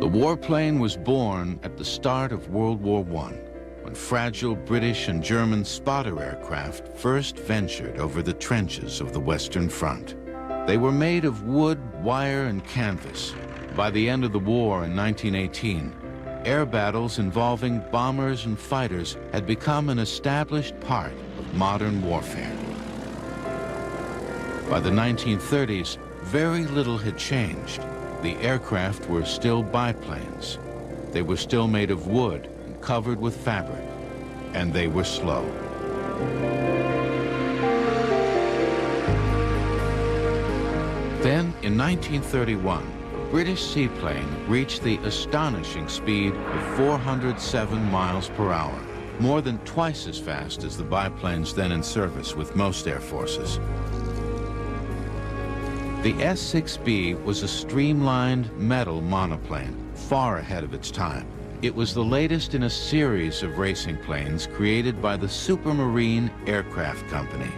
The warplane was born at the start of World War I, when fragile British and German spotter aircraft first ventured over the trenches of the Western Front. They were made of wood, wire, and canvas. By the end of the war in 1918, air battles involving bombers and fighters had become an established part of modern warfare. By the 1930s, very little had changed. The aircraft were still biplanes. They were still made of wood and covered with fabric, and they were slow. Then, in 1931, a British seaplane reached the astonishing speed of 407 miles per hour, more than twice as fast as the biplanes then in service with most air forces. The S-6B was a streamlined metal monoplane, far ahead of its time. It was the latest in a series of racing planes created by the Supermarine Aircraft Company.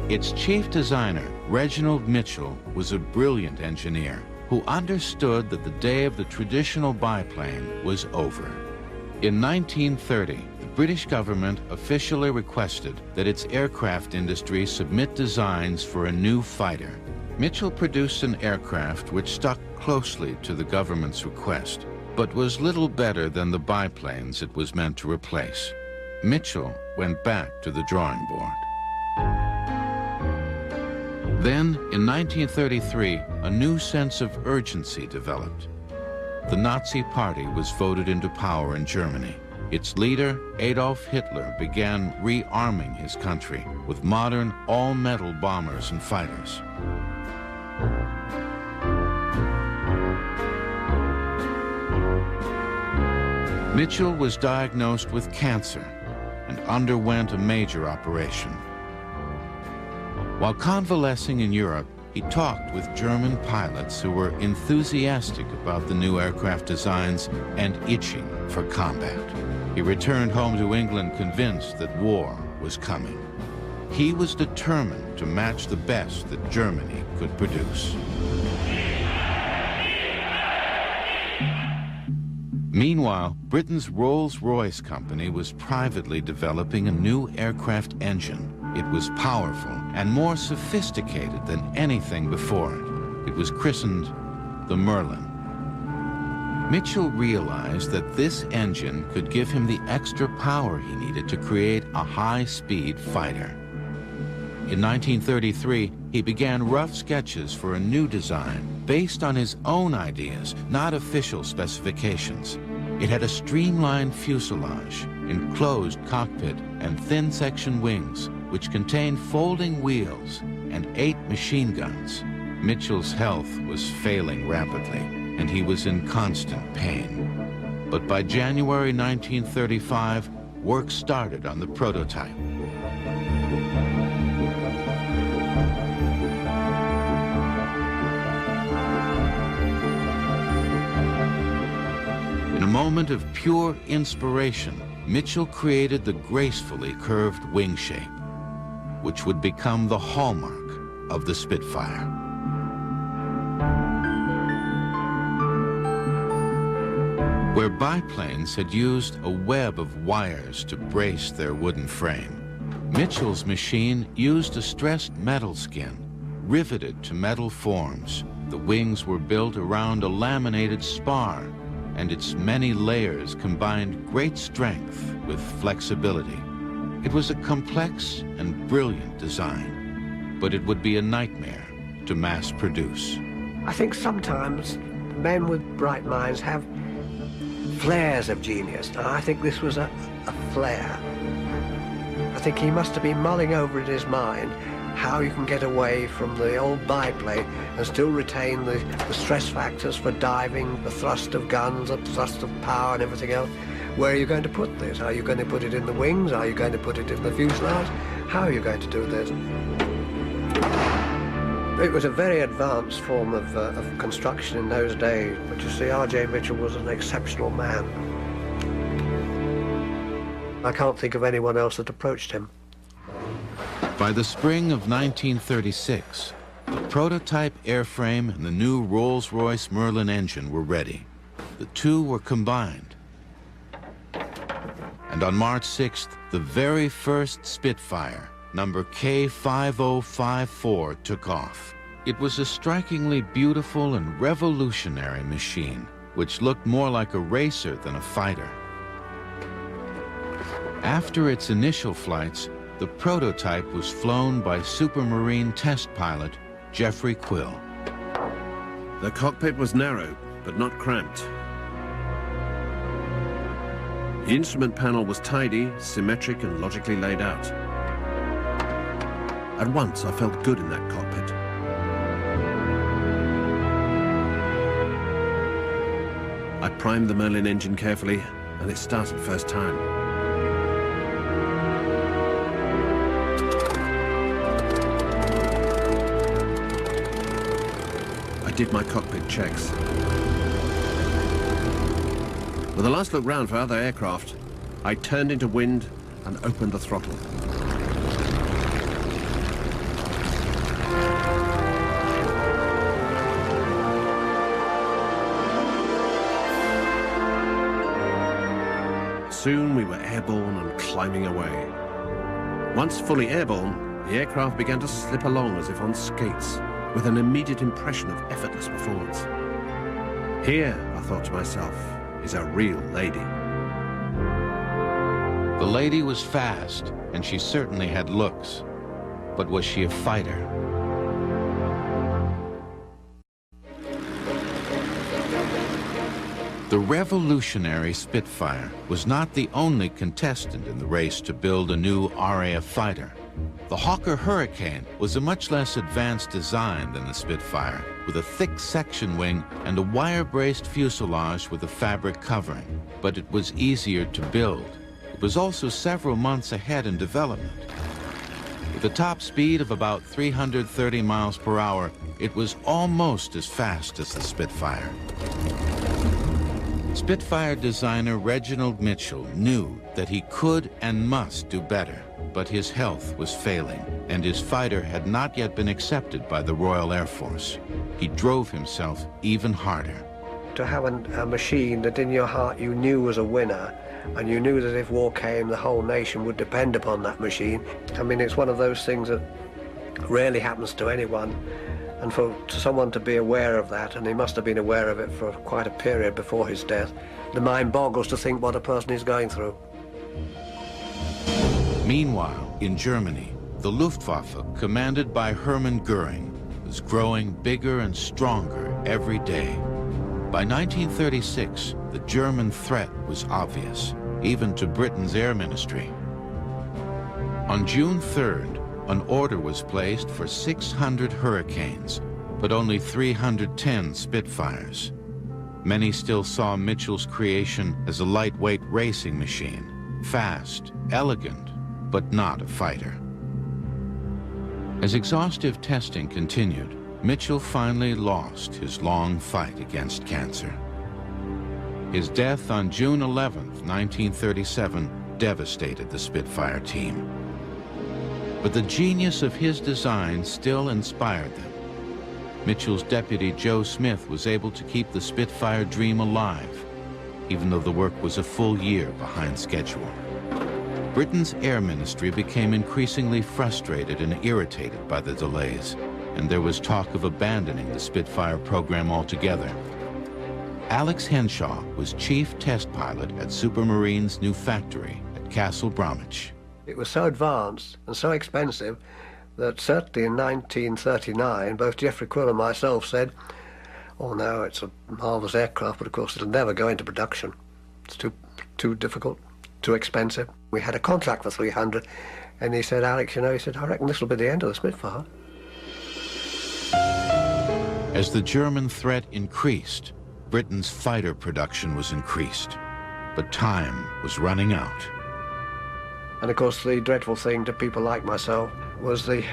Its chief designer, Reginald Mitchell, was a brilliant engineer who understood that the day of the traditional biplane was over. In 1930, the British government officially requested that its aircraft industry submit designs for a new fighter. Mitchell produced an aircraft which stuck closely to the government's request, but was little better than the biplanes it was meant to replace. Mitchell went back to the drawing board. Then, in 1933, a new sense of urgency developed. The Nazi Party was voted into power in Germany. Its leader, Adolf Hitler, began rearming his country with modern, all-metal bombers and fighters. Mitchell was diagnosed with cancer and underwent a major operation. While convalescing in Europe, he talked with German pilots who were enthusiastic about the new aircraft designs and itching for combat. He returned home to England convinced that war was coming. He was determined to match the best that Germany could produce. Meanwhile, Britain's Rolls-Royce company was privately developing a new aircraft engine. It was powerful and more sophisticated than anything before it. It was christened the Merlin. Mitchell realized that this engine could give him the extra power he needed to create a high-speed fighter. In 1933, he began rough sketches for a new design based on his own ideas, not official specifications. It had a streamlined fuselage, enclosed cockpit, and thin-section wings, which contained folding wheels and 8 machine guns. Mitchell's health was failing rapidly, and he was in constant pain. But by January 1935, work started on the prototype. In a moment of pure inspiration, Mitchell created the gracefully curved wing shape, which would become the hallmark of the Spitfire. Where biplanes had used a web of wires to brace their wooden frame, Mitchell's machine used a stressed metal skin, riveted to metal forms. The wings were built around a laminated spar, and its many layers combined great strength with flexibility. It was a complex and brilliant design, but it would be a nightmare to mass produce. I think sometimes men with bright minds have flares of genius. And I think this was a flare. I think he must have been mulling over in his mind how you can get away from the old biplane and still retain the stress factors for diving, the thrust of guns, the thrust of power and everything else. Where are you going to put this? Are you going to put it in the wings? Are you going to put it in the fuselage? How are you going to do this? It was a very advanced form of construction in those days, but you see, R.J. Mitchell was an exceptional man. I can't think of anyone else that approached him. By the spring of 1936, the prototype airframe and the new Rolls-Royce Merlin engine were ready. the two were combined. And on March 6th, the very first Spitfire, number K5054, took off. It was a strikingly beautiful and revolutionary machine, which looked more like a racer than a fighter. After its initial flights, the prototype was flown by Supermarine test pilot Jeffrey Quill. The cockpit was narrow, but not cramped. The instrument panel was tidy, symmetric, and logically laid out. At once, I felt good in that cockpit. I primed the Merlin engine carefully, and it started first time. I did my cockpit checks. With a last look round for other aircraft, I turned into wind and opened the throttle. Soon we were airborne and climbing away. Once fully airborne, the aircraft began to slip along as if on skates, with an immediate impression of effortless performance. Here, I thought to myself, is a real lady. The lady was fast, and she certainly had looks. But was she a fighter? The revolutionary Spitfire was not the only contestant in the race to build a new RAF fighter. The Hawker Hurricane was a much less advanced design than the Spitfire, with a thick section wing and a wire-braced fuselage with a fabric covering. But it was easier to build. It was also several months ahead in development. With a top speed of about 330 miles per hour, it was almost as fast as the Spitfire. Spitfire designer Reginald Mitchell knew that he could and must do better, but his health was failing, and his fighter had not yet been accepted by the Royal Air Force. He drove himself even harder. To have a machine that in your heart you knew was a winner, and you knew that if war came, the whole nation would depend upon that machine. I mean, it's one of those things that rarely happens to anyone. And for someone to be aware of that, and he must have been aware of it for quite a period before his death, the mind boggles to think what a person is going through. Meanwhile, in Germany, the Luftwaffe, commanded by Hermann Göring, was growing bigger and stronger every day. By 1936, the German threat was obvious, even to Britain's Air Ministry. On June 3rd, an order was placed for 600 Hurricanes, but only 310 Spitfires. Many still saw Mitchell's creation as a lightweight racing machine, fast, elegant, but not a fighter. As exhaustive testing continued, Mitchell finally lost his long fight against cancer. His death on June 11, 1937, devastated the Spitfire team. But the genius of his design still inspired them. Mitchell's deputy, Joe Smith, was able to keep the Spitfire dream alive, even though the work was a full year behind schedule. Britain's Air Ministry became increasingly frustrated and irritated by the delays, and there was talk of abandoning the Spitfire program altogether. Alex Henshaw was chief test pilot at Supermarine's new factory at Castle Bromwich. It was so advanced and so expensive that certainly in 1939, both Jeffrey Quill and myself said, oh no, it's a marvellous aircraft, but of course it'll never go into production. It's too difficult, too expensive. We had a contract for 300, and he said, Alex, you know, he said, I reckon this will be the end of the Spitfire. As the German threat increased, Britain's fighter production was increased, but time was running out. And of course, the dreadful thing to people like myself was the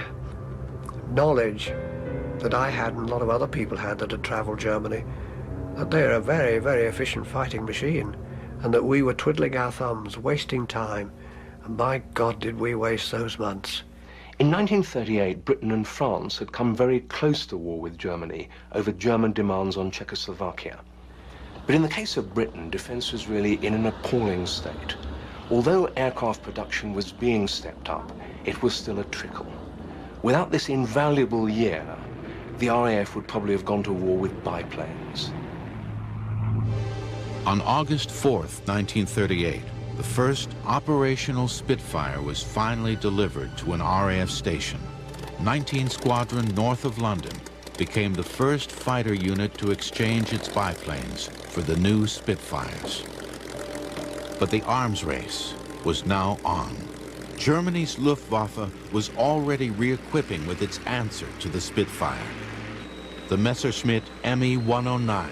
knowledge that I had and a lot of other people had that had travelled Germany, that they're a very, very efficient fighting machine, and that we were twiddling our thumbs, wasting time, and by God did we waste those months. In 1938, Britain and France had come very close to war with Germany over German demands on Czechoslovakia. But in the case of Britain, defence was really in an appalling state. Although aircraft production was being stepped up, it was still a trickle. Without this invaluable year, the RAF would probably have gone to war with biplanes. On August 4th, 1938, the first operational Spitfire was finally delivered to an RAF station. 19 Squadron north of London became the first fighter unit to exchange its biplanes for the new Spitfires. But the arms race was now on. Germany's Luftwaffe was already re-equipping with its answer to the Spitfire, the Messerschmitt Me-109.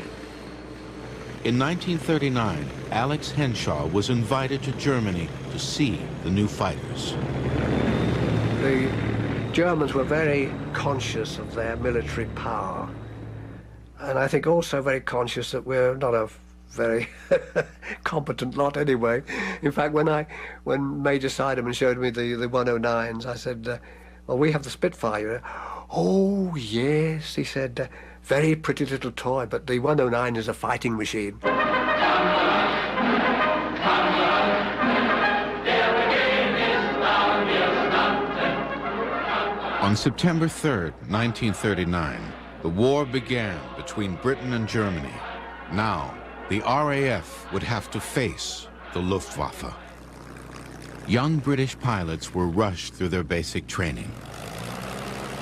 In 1939, Alex Henshaw was invited to Germany to see the new fighters. The Germans were very conscious of their military power, and I think also very conscious that we're not a very competent lot anyway. In fact, when Major Sideman showed me the 109s, I said, well, we have the Spitfire. Oh, yes, he said, very pretty little toy, but the 109 is a fighting machine. On September 3rd, 1939, the war began between Britain and Germany. Now, the RAF would have to face the Luftwaffe. Young British pilots were rushed through their basic training.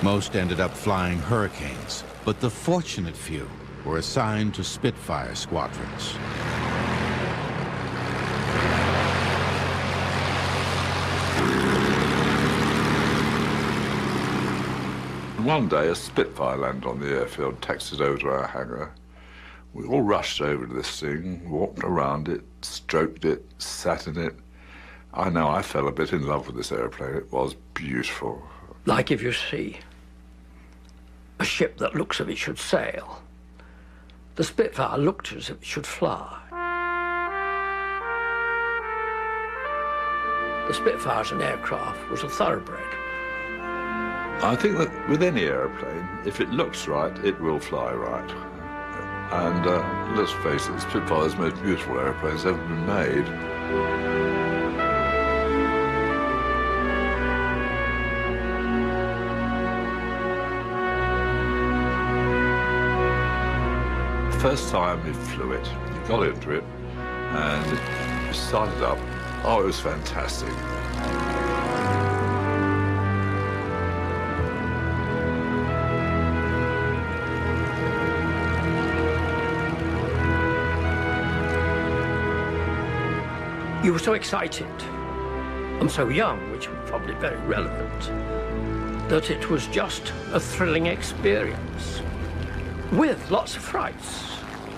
Most ended up flying Hurricanes, but the fortunate few were assigned to Spitfire squadrons. One day, a Spitfire landed on the airfield, taxied over to our hangar. We all rushed over to this thing, walked around it, stroked it, sat in it. I know I fell a bit in love with this airplane. It was beautiful. Like if you see a ship that looks as if it should sail, the Spitfire looked as if it should fly. The Spitfire as an aircraft was a thoroughbred. I think that with any airplane, if it looks right, it will fly right. And let's face it, Spitfire is the most beautiful airplanes ever been made. The first time we flew it, we got into it, and it started up. Oh, it was fantastic. You were so excited and so young, which was probably very relevant, that it was just a thrilling experience with lots of frights.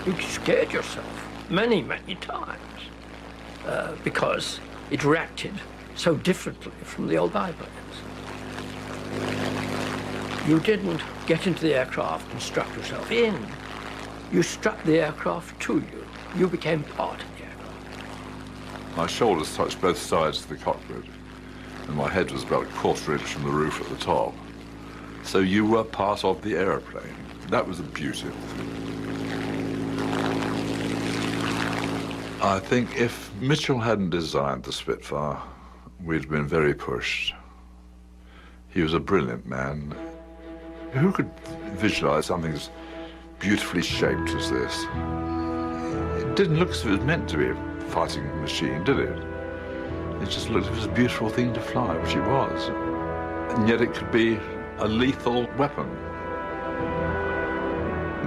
You scared yourself many, many times because it reacted so differently from the old biplanes. You didn't get into the aircraft and strap yourself in. You strapped the aircraft to you. You became part of it. My shoulders touched both sides of the cockpit, and my head was about a quarter inch from the roof at the top. So you were part of the aeroplane. That was the beauty of it. I think if Mitchell hadn't designed the Spitfire, we'd been very pushed. He was a brilliant man. Who could visualize something as beautifully shaped as this? It didn't look as if it was meant to be a fighting machine, did it? It just looked as if it was a beautiful thing to fly, which it was. And yet it could be a lethal weapon.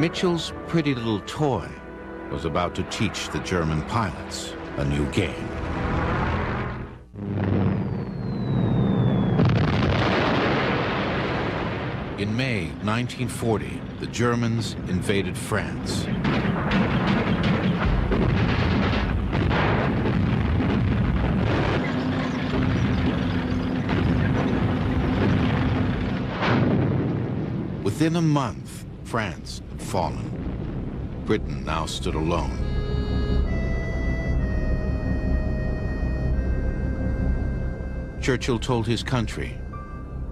Mitchell's pretty little toy was about to teach the German pilots a new game. In May 1940, the Germans invaded France. Within a month, France had fallen. Britain now stood alone. Churchill told his country,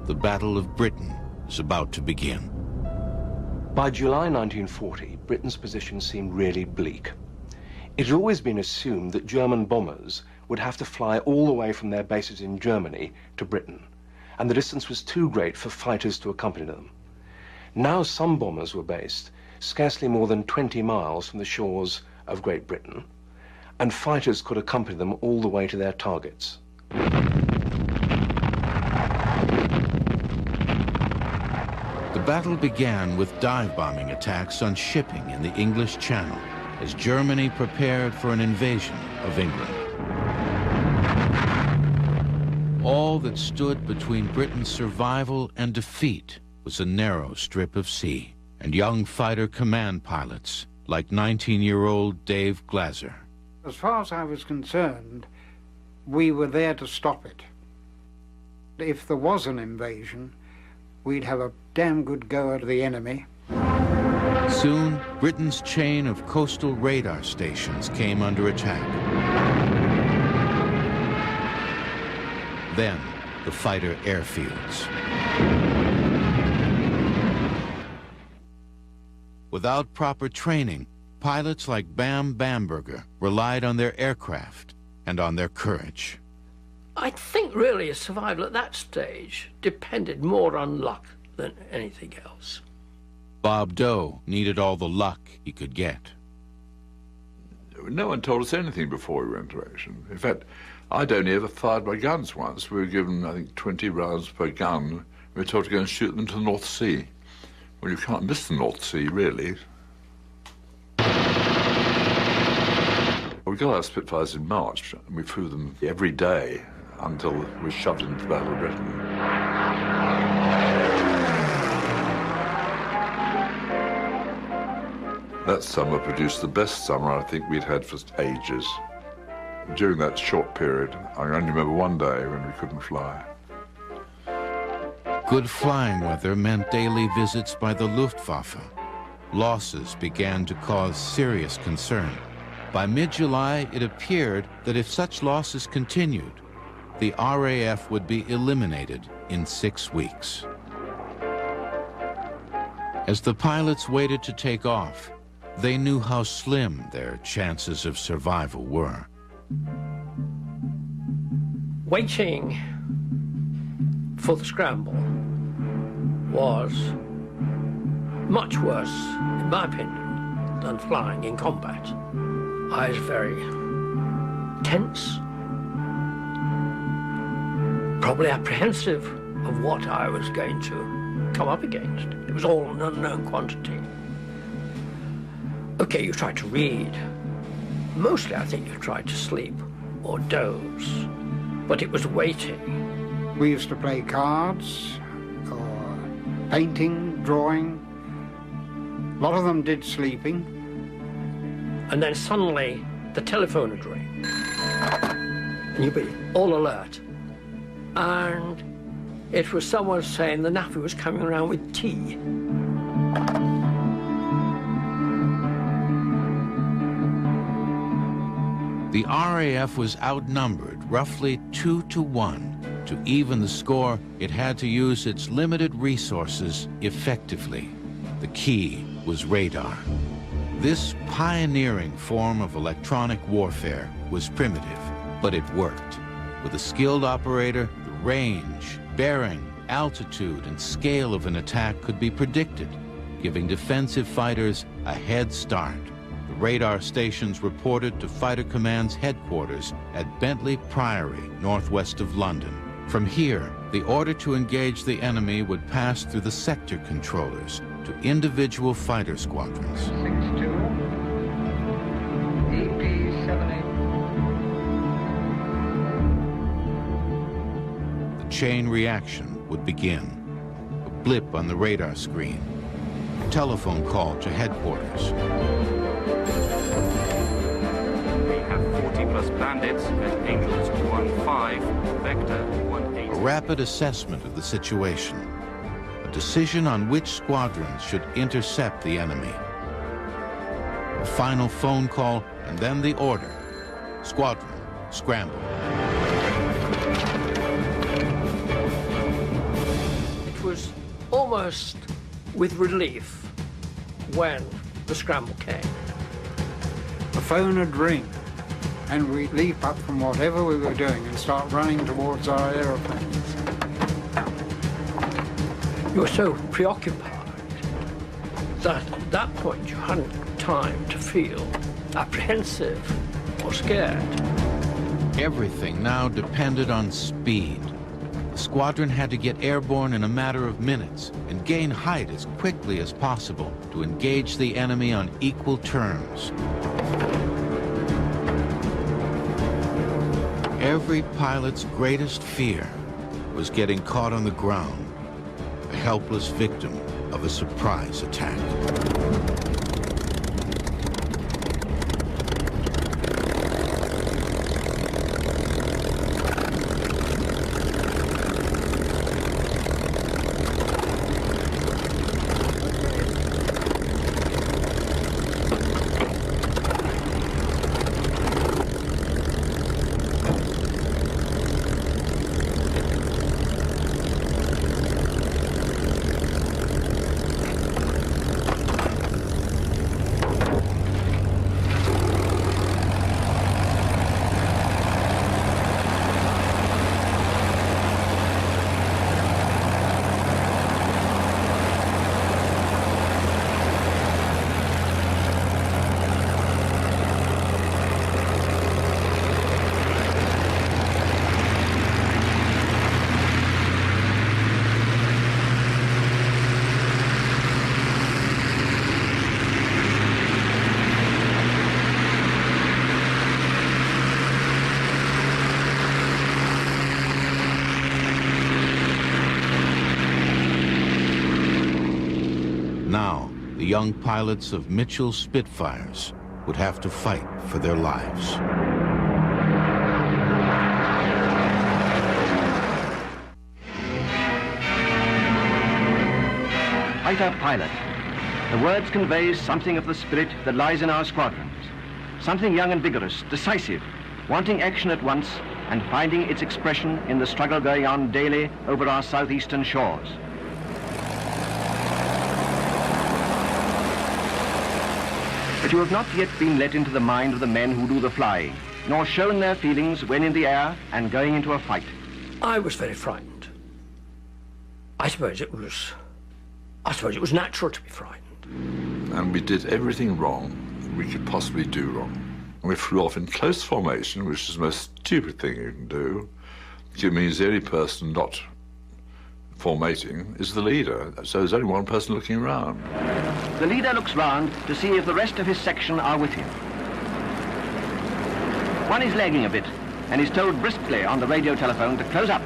the Battle of Britain is about to begin. By July 1940, Britain's position seemed really bleak. It had always been assumed that German bombers would have to fly all the way from their bases in Germany to Britain, and the distance was too great for fighters to accompany them. Now some bombers were based scarcely more than 20 miles from the shores of Great Britain, and fighters could accompany them all the way to their targets. The battle began with dive-bombing attacks on shipping in the English Channel as Germany prepared for an invasion of England. All that stood between Britain's survival and defeat was a narrow strip of sea and young fighter command pilots like 19-year-old Dave Glaser. As far as I was concerned, we were there to stop it. If there was an invasion, we'd have a damn good go at the enemy. Soon, Britain's chain of coastal radar stations came under attack. Then, the fighter airfields. Without proper training, pilots like Bam Bamberger relied on their aircraft and on their courage. I think really survival at that stage depended more on luck than anything else. Bob Doe needed all the luck he could get. No one told us anything before we went into action. In fact, I'd only ever fired my guns once. We were given, I think, 20 rounds per gun. We were told to go and shoot them to the North Sea. Well, you can't miss the North Sea, really. We got our Spitfires in March, and we flew them every day until we shoved into the Battle of Britain. That summer produced the best summer I think we'd had for ages. During that short period, I only remember one day when we couldn't fly. Good flying weather meant daily visits by the Luftwaffe. Losses began to cause serious concern. By mid-July, it appeared that if such losses continued, the RAF would be eliminated in 6 weeks. As the pilots waited to take off, they knew how slim their chances of survival were. Waiting for the scramble was much worse, in my opinion, than flying in combat. I was very tense, probably apprehensive of what I was going to come up against. It was all an unknown quantity. Okay, you tried to read. Mostly, I think you tried to sleep or doze, but it was waiting. We used to play cards, or painting, drawing. A lot of them did sleeping. And then suddenly, the telephone would ring. And you'd be all alert. And it was someone saying the nappy was coming around with tea. The RAF was outnumbered roughly 2 to 1. To even the score, it had to use its limited resources effectively. The key was radar. This pioneering form of electronic warfare was primitive, but it worked. With a skilled operator, the range, bearing, altitude, and scale of an attack could be predicted, giving defensive fighters a head start. The radar stations reported to Fighter Command's headquarters at Bentley Priory, northwest of London. From here, the order to engage the enemy would pass through the sector controllers to individual fighter squadrons. 62, EP78. The chain reaction would begin. A blip on the radar screen. A telephone call to headquarters. We have 40 plus bandits at Angels 1-5, Vector 1-8. A rapid assessment of the situation. A decision on which squadrons should intercept the enemy. A final phone call, and then the order. Squadron, scramble. It was almost with relief when the scramble came. the phone would ring, and we'd leap up from whatever we were doing and start running towards our aeroplanes. You were so preoccupied that at that point you hadn't time to feel apprehensive or scared. Everything now depended on speed. The squadron had to get airborne in a matter of minutes and gain height as quickly as possible to engage the enemy on equal terms. Every pilot's greatest fear was getting caught on the ground, a helpless victim of a surprise attack. Now, the young pilots of Mitchell's Spitfires would have to fight for their lives. Fighter pilot. The words convey something of the spirit that lies in our squadrons. Something young and vigorous, decisive, wanting action at once and finding its expression in the struggle going on daily over our southeastern shores. But you have not yet been let into the mind of the men who do the flying, nor shown their feelings when in the air and going into a fight. I was very frightened. I suppose it was natural to be frightened. And we did everything wrong that we could possibly do wrong. And we flew off in close formation, which is the most stupid thing you can do. It means the only person not formating is the leader, so there's only one person looking around. The leader looks round to see if the rest of his section are with him. One is lagging a bit and is told briskly on the radio telephone to close up.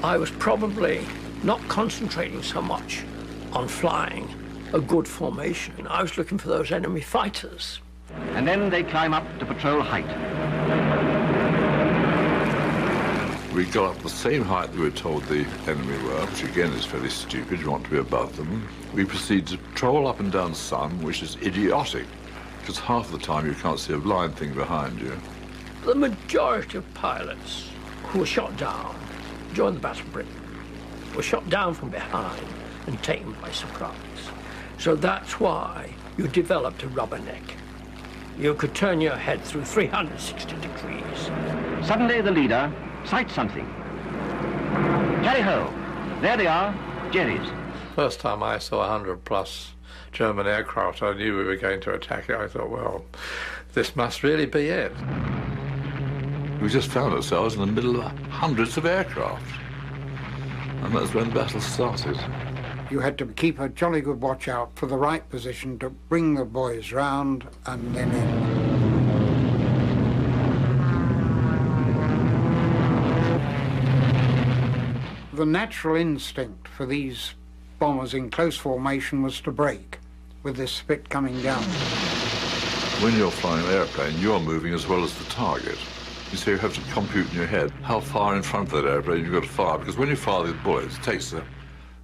I was probably not concentrating so much on flying a good formation. I was looking for those enemy fighters. And then they climb up to patrol height. We got up the same height that we were told the enemy were, which again is fairly stupid. You want to be above them. We proceed to troll up and down sun, which is idiotic, because half the time you can't see a blind thing behind you. The majority of pilots who were shot down during the Battle of Britain were shot down from behind and taken by surprise. So that's why you developed a rubberneck. You could turn your head through 360 degrees. Suddenly the leader sights something. Carry ho! There they are, Jerry's. First time I saw 100+ German aircraft, I knew we were going to attack it. I thought, well, this must really be it. We just found ourselves in the middle of hundreds of aircraft. And that's when the battle started. You had to keep a jolly good watch out for the right position to bring the boys round and then in. The natural instinct for these bombers in close formation was to break, with this spit coming down. When you're flying an airplane, you're moving as well as the target. So you have to compute in your head how far in front of that airplane you've got to fire, because when you fire these bullets, it takes a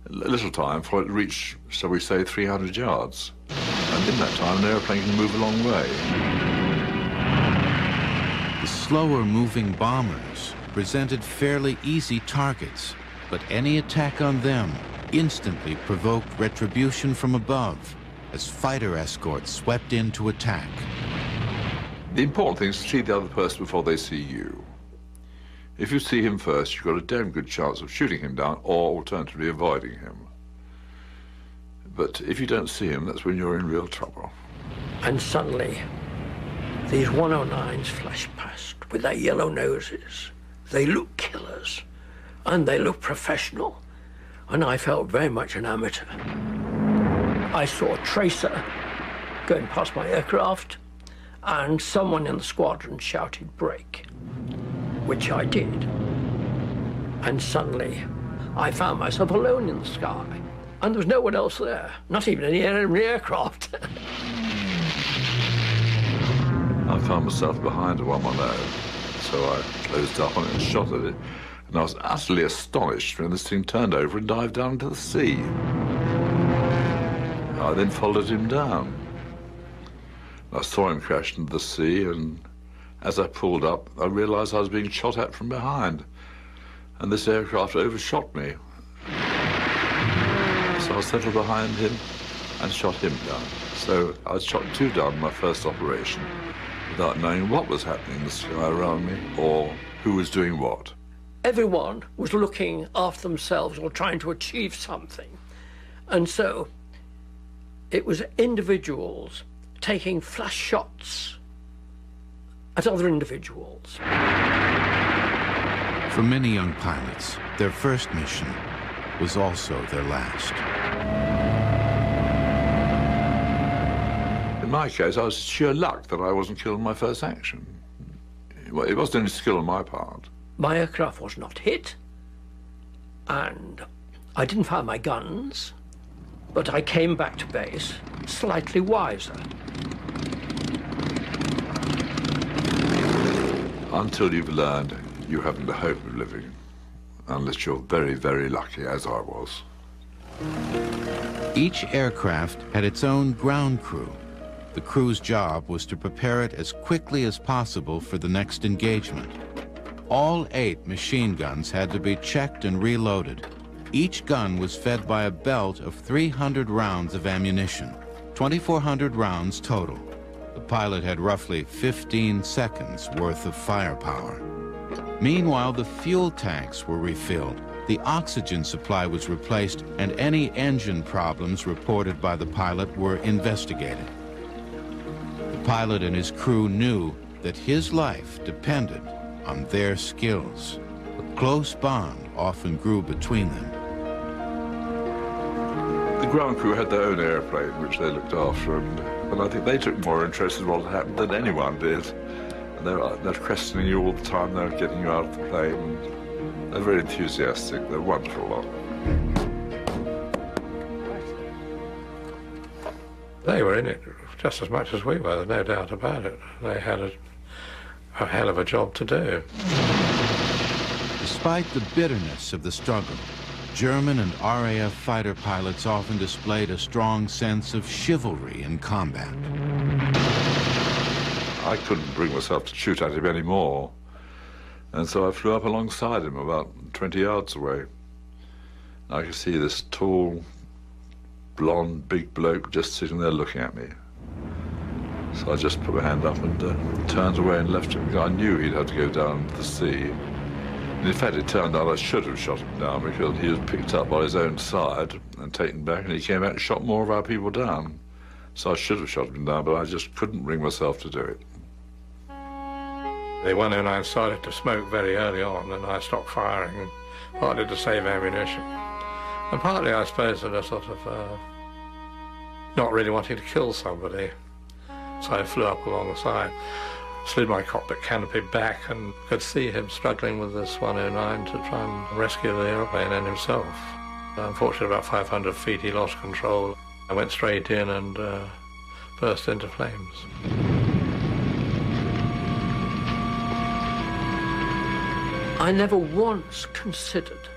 little time for it to reach, shall we say, 300 yards. And in that time, an airplane can move a long way. The slower-moving bombers presented fairly easy targets, but any attack on them instantly provoked retribution from above as fighter escorts swept in to attack. The important thing is to see the other person before they see you. If you see him first, you've got a damn good chance of shooting him down or alternatively avoiding him. But if you don't see him, that's when you're in real trouble. And suddenly, these 109s flash past with their yellow noses. They look killers, and they look professional, and I felt very much an amateur. I saw a tracer going past my aircraft, and someone in the squadron shouted, "Break," which I did. And suddenly, I found myself alone in the sky, and there was no one else there, not even any enemy aircraft. I found myself behind a 110, so I closed up on it and shot at it, and I was utterly astonished when this thing turned over and dived down into the sea. I then followed him down. I saw him crash into the sea, and as I pulled up, I realized I was being shot at from behind, and this aircraft overshot me. So I settled behind him and shot him down. So I shot two down in my first operation without knowing what was happening in the sky around me or who was doing what. Everyone was looking after themselves or trying to achieve something. And so it was individuals taking flash shots at other individuals. For many young pilots, their first mission was also their last. In my case, I was sheer luck that I wasn't killed in my first action. It wasn't any skill on my part. My aircraft was not hit, and I didn't fire my guns, but I came back to base slightly wiser. Until you've learned, you haven't a hope of living, unless you're very, very lucky, as I was. Each aircraft had its own ground crew. The crew's job was to prepare it as quickly as possible for the next engagement. All 8 machine guns had to be checked and reloaded. Each gun was fed by a belt of 300 rounds of ammunition, 2,400 rounds total. The pilot had roughly 15 seconds worth of firepower. Meanwhile, the fuel tanks were refilled, the oxygen supply was replaced, and any engine problems reported by the pilot were investigated. The pilot and his crew knew that his life depended on their skills. A close bond often grew between them. The ground crew had their own airplane, which they looked after, and I think they took more interest in what had happened than anyone did. And they're questioning you all the time, they're getting you out of the plane. They're very enthusiastic, they're a wonderful lot. They were in it just as much as we were, there's no doubt about it. They had a hell of a job to do. Despite the bitterness of the struggle, German and RAF fighter pilots often displayed a strong sense of chivalry in combat. I couldn't bring myself to shoot at him anymore, and so I flew up alongside him about 20 yards away. I could see this tall, blonde, big bloke just sitting there looking at me. So I just put my hand up and turned away and left him, because I knew he'd have to go down to the sea. And in fact, it turned out I should have shot him down, because he was picked up by his own side and taken back, and he came out and shot more of our people down. So I should have shot him down, but I just couldn't bring myself to do it. The 109 started to smoke very early on, and I stopped firing, partly to save ammunition. And partly, I suppose, in a sort of not really wanting to kill somebody. So I flew up alongside, slid my cockpit canopy back, and could see him struggling with this 109 to try and rescue the airplane and himself. Unfortunately, about 500 feet, he lost control. I went straight in and burst into flames. I never once considered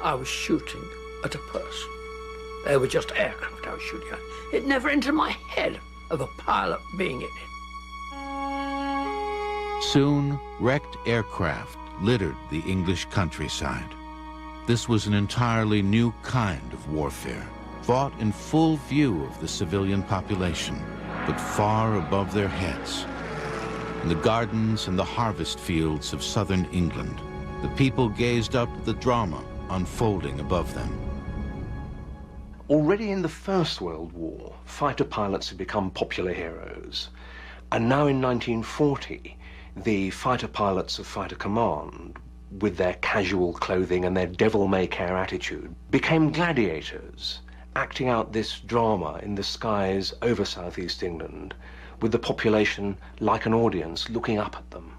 I was shooting at a person. They were just aircraft I was shooting at. It never entered my head of a pilot being in it. Soon, wrecked aircraft littered the English countryside. This was an entirely new kind of warfare, fought in full view of the civilian population, but far above their heads. in the gardens and the harvest fields of southern England. The people gazed up at the drama unfolding above them. Already in the First World War, fighter pilots had become popular heroes. And now in 1940, the fighter pilots of Fighter Command, with their casual clothing and their devil-may-care attitude, became gladiators, acting out this drama in the skies over southeast England, with the population like an audience looking up at them.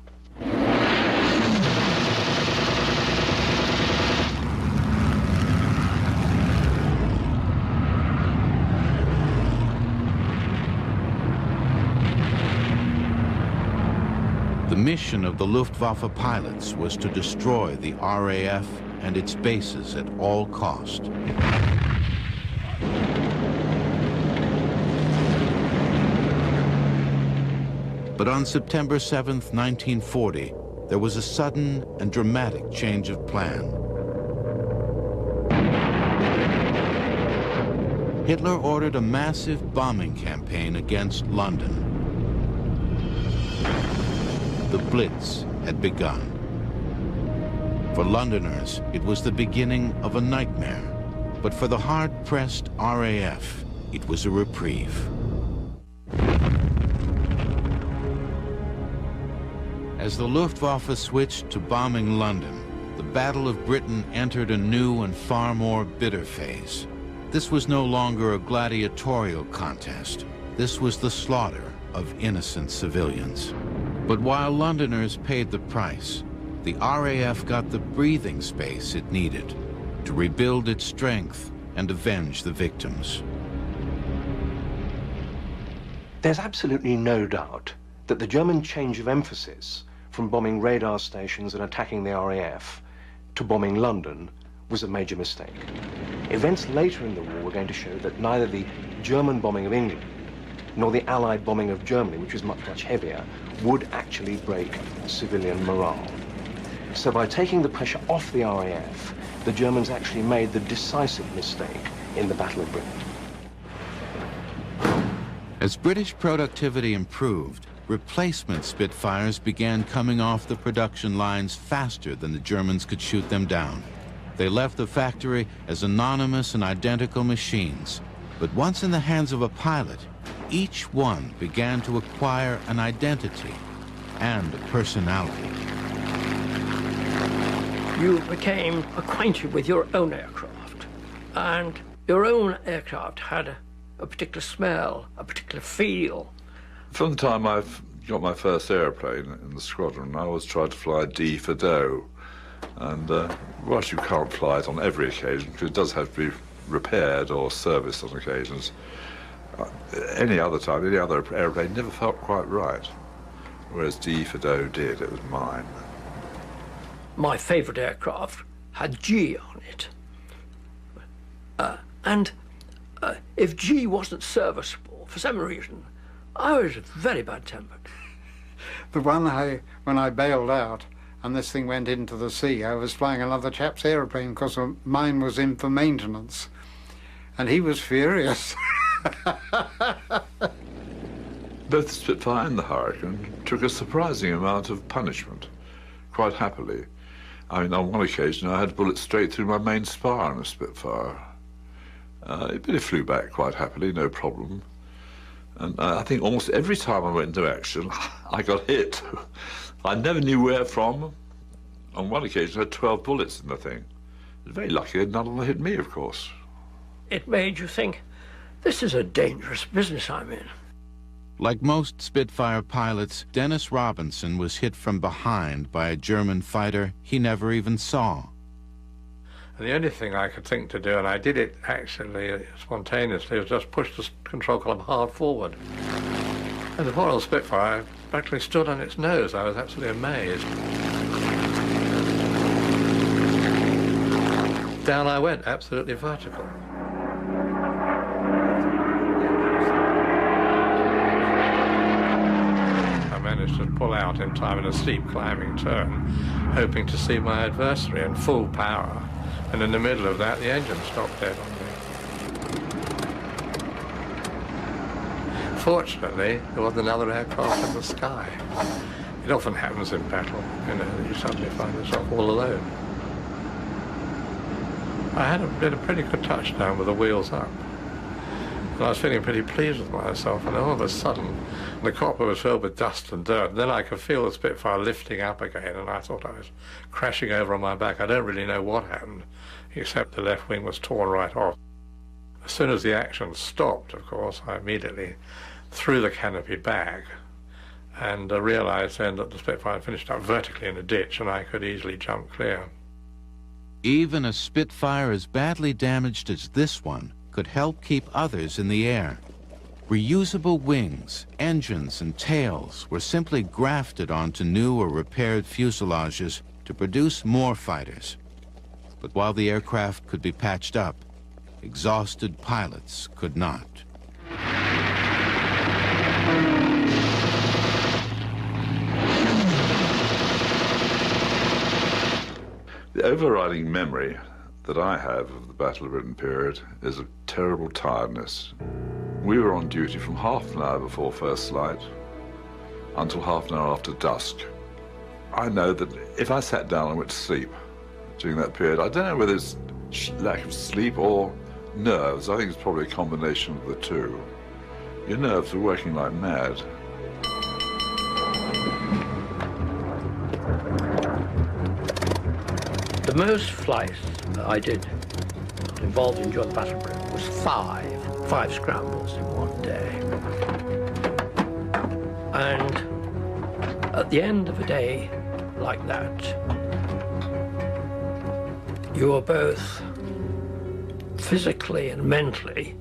The mission of the Luftwaffe pilots was to destroy the RAF and its bases at all cost. But on September 7th, 1940, there was a sudden and dramatic change of plan. Hitler ordered a massive bombing campaign against London. The Blitz had begun. For Londoners, it was the beginning of a nightmare. But for the hard-pressed RAF, it was a reprieve. As the Luftwaffe switched to bombing London, the Battle of Britain entered a new and far more bitter phase. This was no longer a gladiatorial contest. This was the slaughter of innocent civilians. But while Londoners paid the price, the RAF got the breathing space it needed to rebuild its strength and avenge the victims. There's absolutely no doubt that the German change of emphasis from bombing radar stations and attacking the RAF to bombing London was a major mistake. Events later in the war were going to show that neither the German bombing of England nor the Allied bombing of Germany, which was much, much heavier, would actually break civilian morale. So by taking the pressure off the RAF, the Germans actually made the decisive mistake in the Battle of Britain. As British productivity improved, replacement Spitfires began coming off the production lines faster than the Germans could shoot them down. They left the factory as anonymous and identical machines. But once in the hands of a pilot, each one began to acquire an identity and a personality. You became acquainted with your own aircraft, and your own aircraft had a particular smell, a particular feel. From the time I've got my first airplane in the squadron, I always tried to fly D for dough. And whilst you can't fly it on every occasion, because it does have to be repaired or serviced on occasions, any other time, any other airplane never felt quite right. Whereas D for dough did, it was mine. My favourite aircraft had G on it. And if G wasn't serviceable for some reason, I was very bad-tempered. The one when I bailed out and this thing went into the sea, I was flying another chap's aeroplane because mine was in for maintenance. And he was furious. Both the Spitfire and the Hurricane took a surprising amount of punishment, quite happily. I mean, on one occasion I had bullets straight through my main spar on a Spitfire. But it flew back quite happily, no problem. And I think almost every time I went into action, I got hit. I never knew where from. On one occasion I had 12 bullets in the thing. I was very lucky that none of them hit me, of course. It made you think, this is a dangerous business I'm in. Like most Spitfire pilots, Dennis Robinson was hit from behind by a German fighter he never even saw. And the only thing I could think to do, and I did it actually spontaneously, was just push the control column hard forward. And the poor old Spitfire practically stood on its nose. I was absolutely amazed. Down I went, absolutely vertical. I managed to pull out in time in a steep climbing turn, hoping to see my adversary in full power. And in the middle of that, the engine stopped dead on me. Fortunately, there wasn't another aircraft in the sky. It often happens in battle, you know, that you suddenly find yourself all alone. I had did a pretty good touchdown with the wheels up. And I was feeling pretty pleased with myself, and all of a sudden, the cockpit was filled with dust and dirt. And then I could feel the Spitfire lifting up again, and I thought I was crashing over on my back. I don't really know what happened, except the left wing was torn right off. As soon as the action stopped, of course, I immediately threw the canopy back and realized then that the Spitfire finished up vertically in a ditch and I could easily jump clear. Even a Spitfire as badly damaged as this one could help keep others in the air. Reusable wings, engines, and tails were simply grafted onto new or repaired fuselages to produce more fighters. But while the aircraft could be patched up, exhausted pilots could not. The overriding memory that I have of the Battle of Britain period is of terrible tiredness. We were on duty from half an hour before first light until half an hour after dusk. I know that if I sat down and went to sleep during that period, I don't know whether it's lack of sleep or nerves. I think it's probably a combination of the two. Your nerves are working like mad. The most flights that I did involved in during the Battle of Britain was five scrambles in one day. And at the end of a day like that, you are both physically and mentally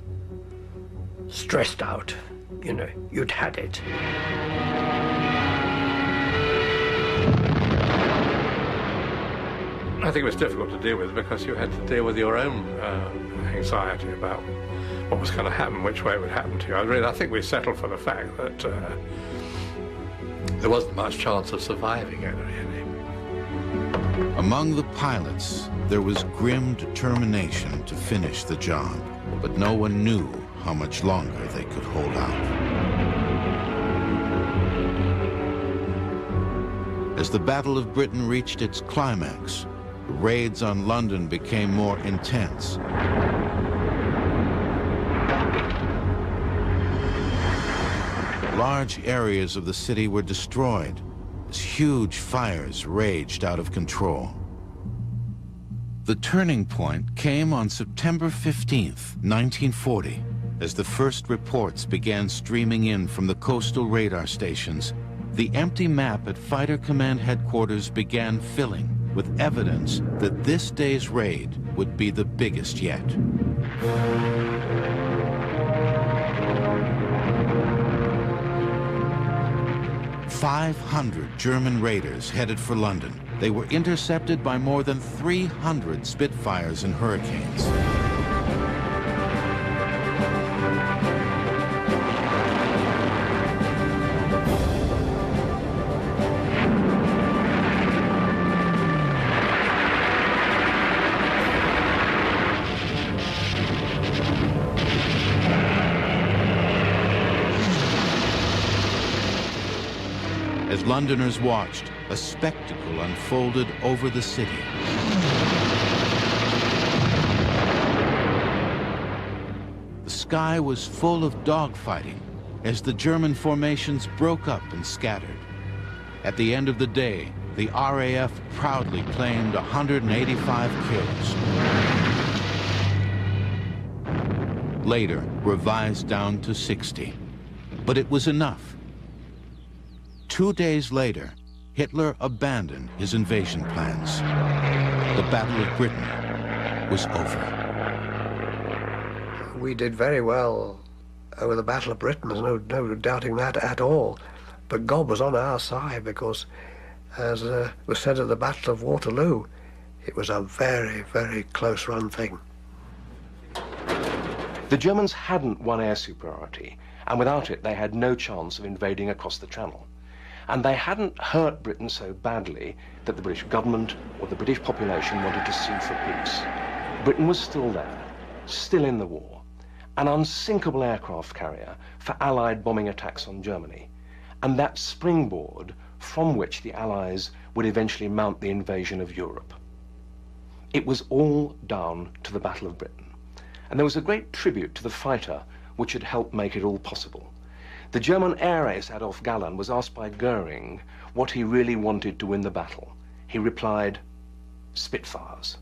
stressed out. You know, you'd had it. I think it was difficult to deal with because you had to deal with your own anxiety about what was going to happen, which way it would happen to you. I think we settled for the fact that there wasn't much chance of surviving it, really. Among the pilots, there was grim determination to finish the job, but no one knew how much longer they could hold out. As the Battle of Britain reached its climax, the raids on London became more intense. Large areas of the city were destroyed as huge fires raged out of control. The turning point came on September 15th, 1940, as the first reports began streaming in from the coastal radar stations. The empty map at Fighter Command Headquarters began filling with evidence that this day's raid would be the biggest yet. "500 German raiders headed for London. They were intercepted by more than 300 Spitfires and Hurricanes. As Londoners watched, a spectacle unfolded over the city. The sky was full of dogfighting as the German formations broke up and scattered. At the end of the day, the RAF proudly claimed 185 kills. Later, revised down to 60. But it was enough. 2 days later, Hitler abandoned his invasion plans. The Battle of Britain was over. We did very well over the Battle of Britain, there's no doubting that at all. But God was on our side because, as was said at the Battle of Waterloo, it was a very, very close-run thing. The Germans hadn't won air superiority, and without it they had no chance of invading across the Channel. And they hadn't hurt Britain so badly that the British government or the British population wanted to sue for peace. Britain was still there, still in the war, an unsinkable aircraft carrier for Allied bombing attacks on Germany, and that springboard from which the Allies would eventually mount the invasion of Europe. It was all down to the Battle of Britain, and there was a great tribute to the fighter which had helped make it all possible. The German air ace Adolf Galland was asked by Goering what he really wanted to win the battle. He replied, Spitfires.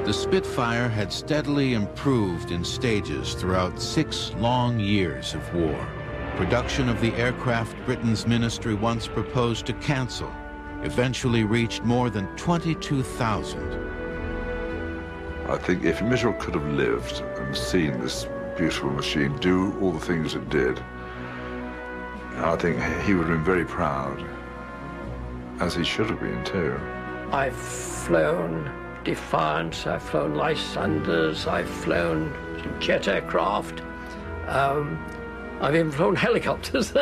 The Spitfire had steadily improved in stages throughout 6 long years of war. Production of the aircraft Britain's ministry once proposed to cancel eventually reached more than 22,000. I think if Mitchell could have lived and seen this beautiful machine do all the things it did, I think he would have been very proud, as he should have been too. I've flown Defiance, I've flown Lysanders, I've flown jet aircraft, I've even flown helicopters.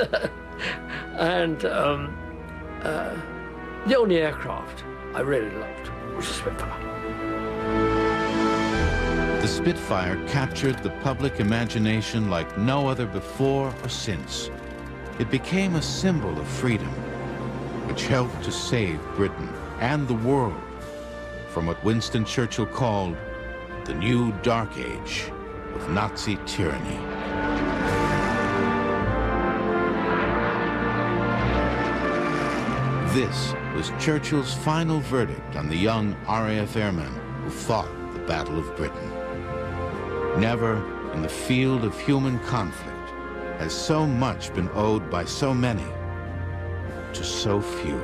And the only aircraft I really loved was the Spitfire. The Spitfire captured the public imagination like no other before or since. It became a symbol of freedom, which helped to save Britain and the world from what Winston Churchill called the new dark age of Nazi tyranny. This was Churchill's final verdict on the young RAF airmen who fought the Battle of Britain. Never in the field of human conflict has so much been owed by so many to so few.